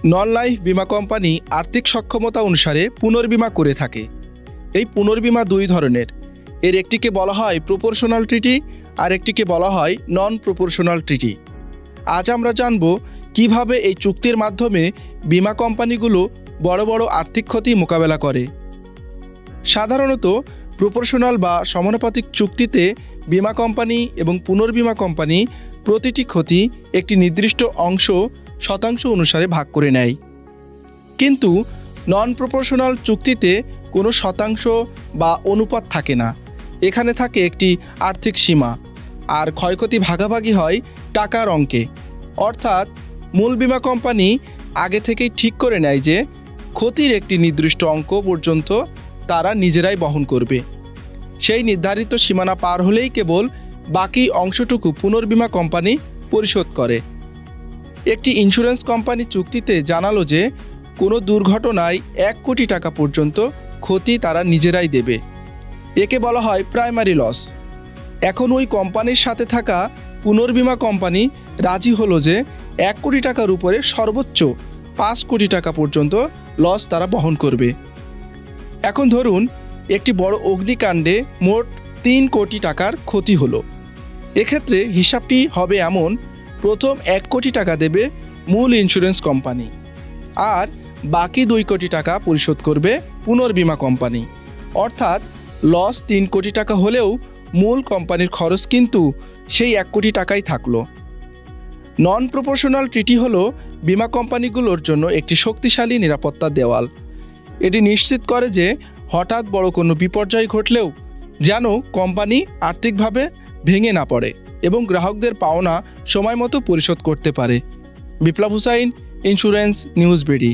Non life বীমা company আর্থিক সক্ষমতা অনুসারে পুনর্বীমা করে থাকে। এই পুনর্বীমা দুই ধরনের। এর একটিকে বলা হয় প্রপোর্শনাল ট্রিটি আর একটিকে বলা হয় নন প্রপোর্শনাল ট্রিটি। আজ আমরা জানব কিভাবে এই চুক্তির মাধ্যমে বীমা কোম্পানিগুলো বড় বড় আর্থিক ক্ষতি মোকাবেলা করে। সাধারণত প্রপোর্শনাল বা সমানুপাতিক চুক্তিতে বীমা কোম্পানি এবং পুনর্বীমা কোম্পানি প্রতিটি ক্ষতি একটি নির্দিষ্ট অংশ শতাংশ অনুসারে ভাগ করে নেয়। কিন্তু নন প্রপোর্শনাল চুক্তিতে কোনো শতাংশ বা অনুপাত থাকে না। এখানে থাকে একটি আর্থিক সীমা, আর ক্ষয়ক্ষতি ভাগাভাগি হয় টাকার অঙ্কে। অর্থাৎ মূল বীমা কোম্পানি আগে থেকেই ঠিক করে নেয় যে ক্ষতির একটি নির্দিষ্ট অঙ্ক পর্যন্ত তারা নিজেরাই বহন করবে। সেই নির্ধারিত সীমানা পার হলেই কেবল বাকি অংশটুকু পুনর্বীমা কোম্পানি পরিশোধ করে। একটি ইন্স্যুরেন্স কোম্পানি চুক্তিতে জানালো যে কোনো দুর্ঘটনায় 1 কোটি টাকা পর্যন্ত ক্ষতি তারা নিজেরাই দেবে। একে বলা হয় প্রাইমারি লস। এখন ওই কোম্পানির সাথে থাকা পুনর্বীমা কোম্পানি রাজি হলো যে 1 কোটি টাকার উপরে সর্বোচ্চ 5 কোটি টাকা পর্যন্ত লস তারা বহন করবে। এখন ধরুন একটি বড় অগ্নিকাণ্ডে মোট 3 কোটি টাকার ক্ষতি হলো। এক্ষেত্রে হিসাবটি হবে এমন: প্রথম 1 কোটি টাকা দেবে মূল ইন্স্যুরেন্স কোম্পানি, আর বাকি 2 কোটি টাকা পরিশোধ করবে পুনর্বীমা কোম্পানি। অর্থাৎ লস 3 কোটি টাকা হলেও মূল কোম্পানির খরচ কিন্তু সেই 1 কোটি টাকাই থাকলো। নন প্রপোর্শনাল ট্রিটি হলো বীমা কোম্পানিগুলোর জন্য একটি শক্তিশালী নিরাপত্তা দেওয়াল। এটি নিশ্চিত করে যে হঠাৎ বড় কোনো বিপর্যয় ঘটলেও যেন কোম্পানি আর্থিকভাবে ভেঙে না পড়ে এবং গ্রাহকদের পাওনা সময় মতো পরিশোধ করতে পারে। বিপ্লব হুসাইন, ইন্স্যুরেন্স নিউজ বিডি।